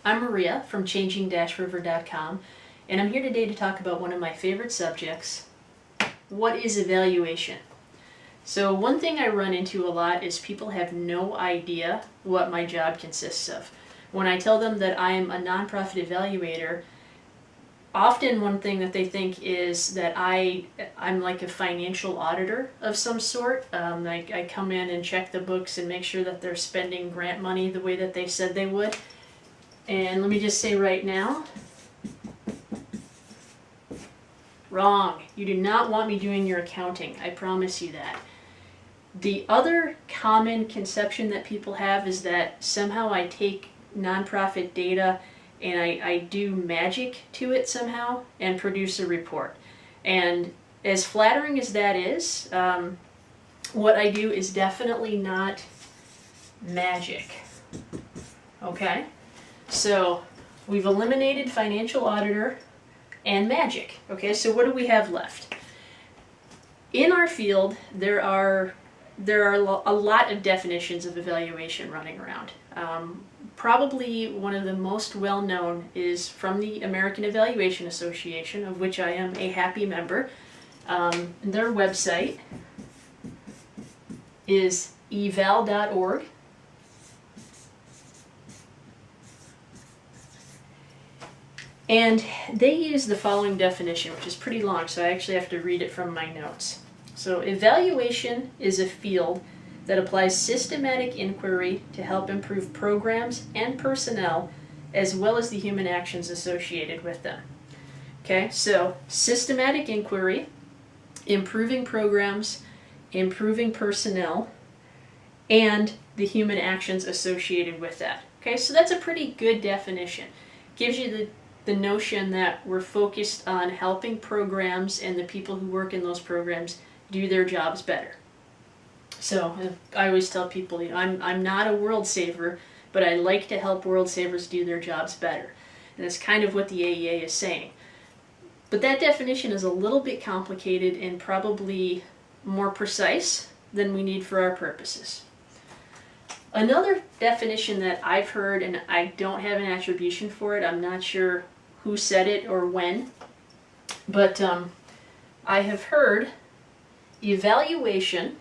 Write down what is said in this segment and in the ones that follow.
I'm Maria from changing-river.com, and I'm here today to talk about one of my favorite subjects. What is evaluation? So one thing I run into a lot is people have no idea what my job consists of. When I tell them that I'm a nonprofit evaluator, often one thing that they think is that I'm like a financial auditor of some sort. I come in and check the books and make sure that they're spending grant money the way that they said they would. And let me just say right now, wrong. You do not want me doing your accounting. I promise you that. The other common conception that people have is that somehow I take nonprofit data and I do magic to it somehow and produce a report. And as flattering as that is, what I do is definitely not magic. Okay? So we've eliminated financial auditor and magic. Okay, so what do we have left? In our field, there are a lot of definitions of evaluation running around. Probably one of the most well-known is from the American Evaluation Association, of which I am a happy member. Their website is eval.org. And they use the following definition, which is pretty long, so I actually have to read it from my notes. So, evaluation is a field that applies systematic inquiry to help improve programs and personnel, as well as the human actions associated with them. Okay, so systematic inquiry, improving programs, improving personnel, and the human actions associated with that. Okay, so that's a pretty good definition. Gives you the notion that we're focused on helping programs and the people who work in those programs do their jobs better. So I always tell people, I'm not a world saver, but I like to help world savers do their jobs better. And that's kind of what the AEA is saying. But that definition is a little bit complicated and probably more precise than we need for our purposes. Another definition that I've heard, and I don't have an attribution for it, I'm not sure who said it or when, but I have heard evaluation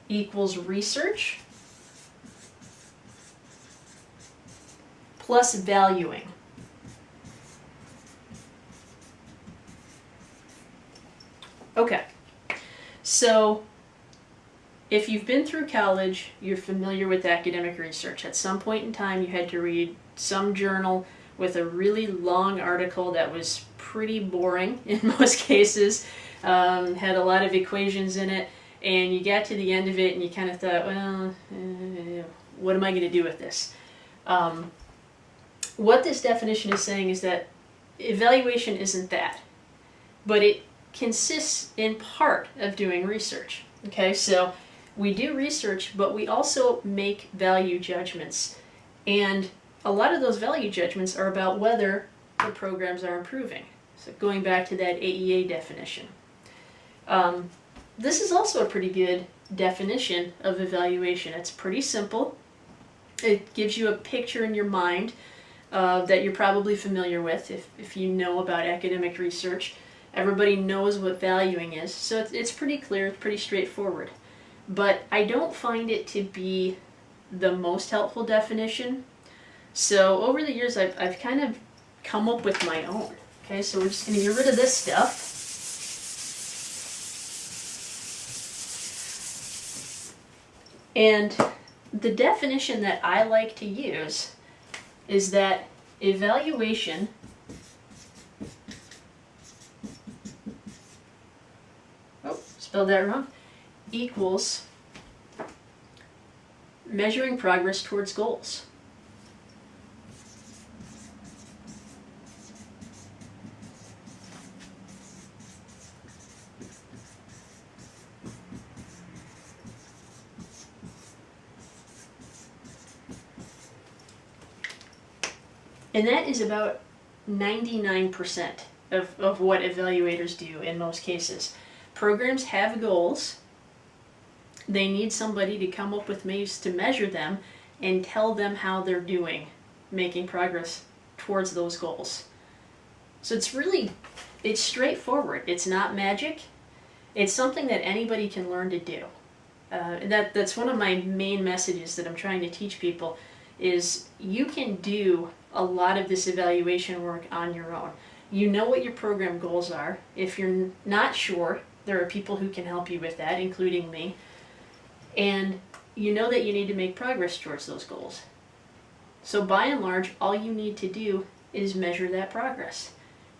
equals research plus valuing. Okay, so if you've been through college, you're familiar with academic research. At some point in time, you had to read some journal with a really long article that was pretty boring in most cases, had a lot of equations in it, and you got to the end of it and you kind of thought, well, what am I going to do with this? What this definition is saying is that evaluation isn't that, but it consists in part of doing research. Okay, so we do research, but we also make value judgments. And a lot of those value judgments are about whether the programs are improving. So going back to that AEA definition. This is also a pretty good definition of evaluation. It's pretty simple. It gives you a picture in your mind that you're probably familiar with if you know about academic research. Everybody knows what valuing is, so it's pretty clear, it's pretty straightforward. But I don't find it to be the most helpful definition. So over the years, I've kind of come up with my own. Okay, so we're just going to get rid of this stuff. And the definition that I like to use is that evaluation spelled that wrong, equals measuring progress towards goals. And that is about 99% of what evaluators do in most cases. Programs have goals, They need somebody to come up with ways to measure them and tell them how they're doing, making progress towards those goals. So it's straightforward. It's not magic. It's something that anybody can learn to do. That's one of my main messages that I'm trying to teach people is you can do a lot of this evaluation work on your own. You know what your program goals are. If you're not sure, there are people who can help you with that, including me. And you know that you need to make progress towards those goals. So by and large, all you need to do is measure that progress.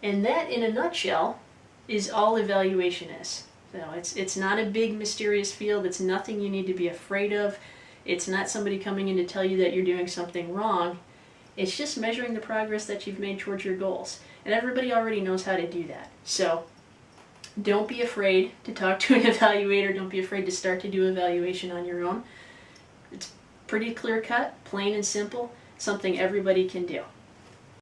And that, in a nutshell, is all evaluation is. So it's not a big mysterious field. It's nothing you need to be afraid of. It's not somebody coming in to tell you that you're doing something wrong. It's just measuring the progress that you've made towards your goals. And everybody already knows how to do that. So don't be afraid to talk to an evaluator. Don't be afraid to start to do evaluation on your own. It's pretty clear cut, plain and simple, something everybody can do.